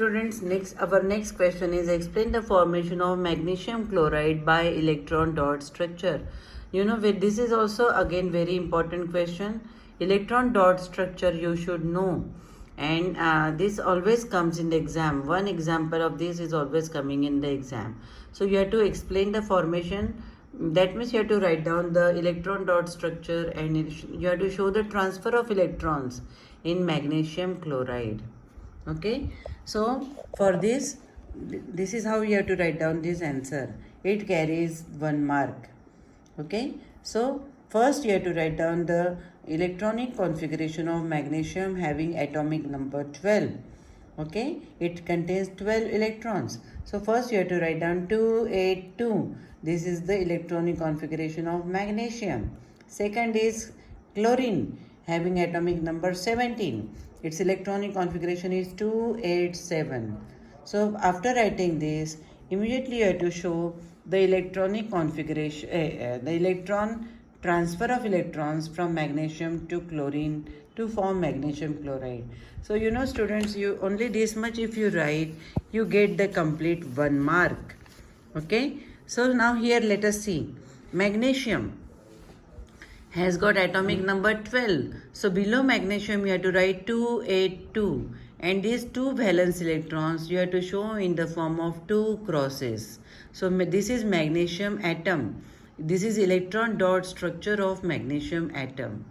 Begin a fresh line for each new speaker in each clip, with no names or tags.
Students, our next question is explain the formation of magnesium chloride by electron dot structure. This is also again very important question. Electron dot structure you should know, and this always comes in the exam. One example of this is always coming in the exam. So you have to explain the formation. That means you have to write down the electron dot structure, and you have to show the transfer of electrons in magnesium chloride. Okay, so for this is how you have to write down this answer. It carries 1 mark. Okay, so first you have to write down the electronic configuration of magnesium having atomic number 12. Okay, it contains 12 electrons. So first you have to write down 282. This is the electronic configuration of magnesium. Second is chlorine having atomic number 17. Its electronic configuration is 287. So after writing this, immediately you have to show the electronic configuration, the electron transfer of electrons from magnesium to chlorine to form magnesium chloride. So students, you only this much if you write, you get the complete 1 mark. Okay, so now here let us see. Magnesium has got atomic number 12. So below magnesium you have to write 282, and these 2 valence electrons you have to show in the form of 2 crosses. So this is magnesium atom. This is electron dot structure of magnesium atom.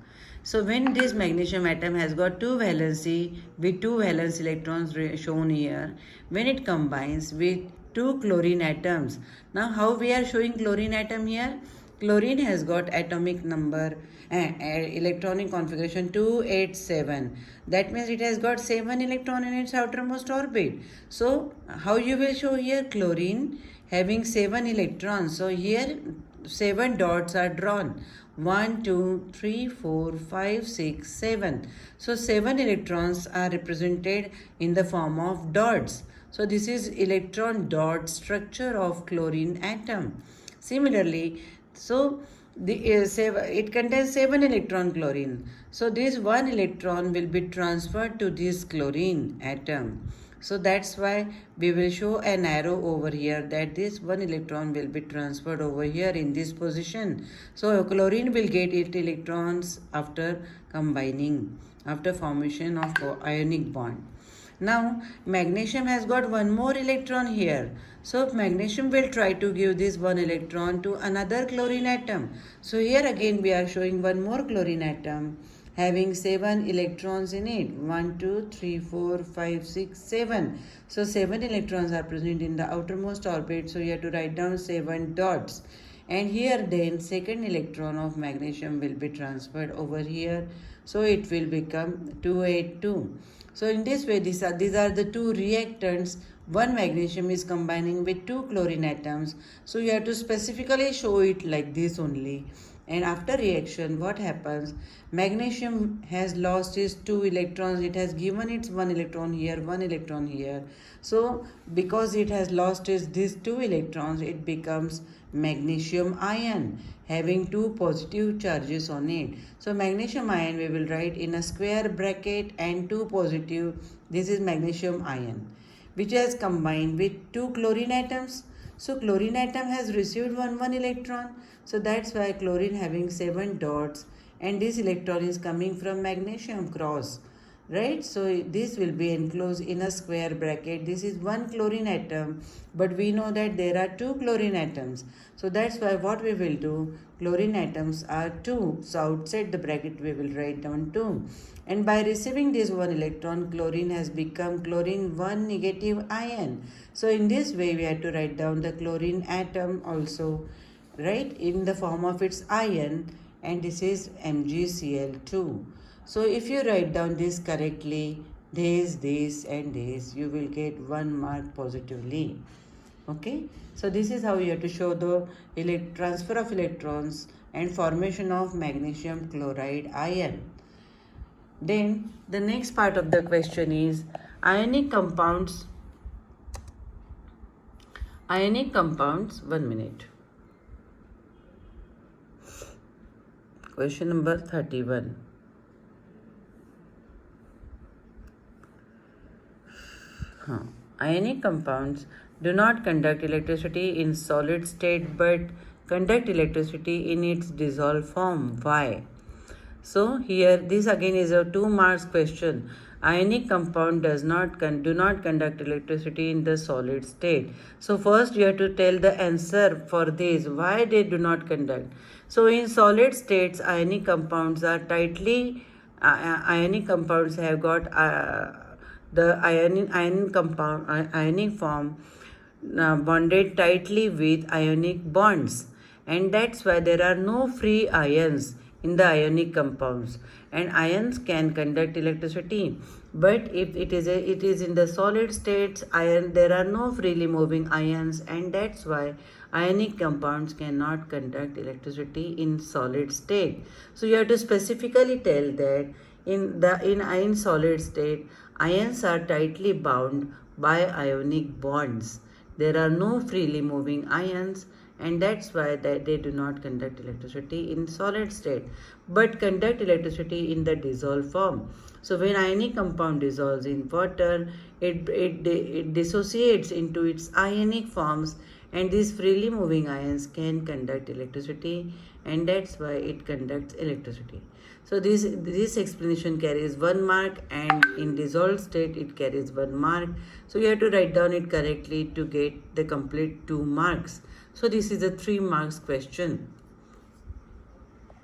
So when this magnesium atom has got 2 valency with 2 valence electrons shown here, when it combines with 2 chlorine atoms. Now how we are showing chlorine atom here? Chlorine has got atomic number, electronic configuration 287. That means it has got 7 electron in its outermost orbit. So how you will show here? Chlorine having 7 electrons. So here 7 dots are drawn. 1, 2, 3, 4, 5, 6, 7. So 7 electrons are represented in the form of dots. So this is electron dot structure of chlorine atom. Similarly, so it contains 7 electron chlorine. So this 1 electron will be transferred to this chlorine atom. So that's why we will show an arrow over here that this 1 electron will be transferred over here in this position. So chlorine will get 8 electrons after combining, after formation of ionic bond. Now magnesium has got 1 more electron here. So magnesium will try to give this 1 electron to another chlorine atom. So here again we are showing 1 more chlorine atom having 7 electrons in it. 1, 2, 3, 4, 5, 6, 7. So 7 electrons are present in the outermost orbit. So you have to write down 7 dots. And here then second electron of magnesium will be transferred over here. So it will become 282. So in this way, these are the 2 reactants. One magnesium is combining with 2 chlorine atoms. So you have to specifically show it like this only. And after reaction, what happens? Magnesium has lost its 2 electrons. It has given its 1 electron here, 1 electron here. So because it has lost these 2 electrons, it becomes magnesium ion having 2 positive charges on it. So magnesium ion we will write in a square bracket and 2 positive. This is magnesium ion which has combined with 2 chlorine atoms. So chlorine atom has received 1 electron. So that's why chlorine having 7 dots, and this electron is coming from magnesium cross. Right, so this will be enclosed in a square bracket. This is 1 chlorine atom, but we know that there are 2 chlorine atoms. So that's why what we will do, chlorine atoms are 2. So outside the bracket we will write down 2. And by receiving this 1 electron, chlorine has become chlorine 1 negative ion. So in this way we have to write down the chlorine atom also, right, in the form of its ion, and this is MgCl2. So if you write down this correctly, this and this, you will get 1 mark positively. Okay, so this is how you have to show the transfer of electrons and formation of magnesium chloride ion. Then the next part of the question is ionic compounds. 1 minute. Question number 31. Huh. Ionic compounds do not conduct electricity in solid state but conduct electricity in its dissolved form. Why? So here this again is a 2 marks question. Ionic compound do not conduct electricity in the solid state. So first you have to tell the answer for this, why they do not conduct. So in solid states ionic compounds are tightly ionic compounds have got the ionic form bonded tightly with ionic bonds, and that's why there are no free ions in the ionic compounds, and ions can conduct electricity. But if it is in the solid states, there are no freely moving ions, and that's why ionic compounds cannot conduct electricity in solid state. So you have to specifically tell that in solid state ions are tightly bound by ionic bonds. There are no freely moving ions, and that's why they do not conduct electricity in solid state but conduct electricity in the dissolved form. So when ionic compound dissolves in water, it dissociates into its ionic forms, and these freely moving ions can conduct electricity, and that's why it conducts electricity. So this explanation carries 1 mark, and in dissolved state it carries 1 mark. So you have to write down it correctly to get the complete 2 marks. So this is a 3 marks question.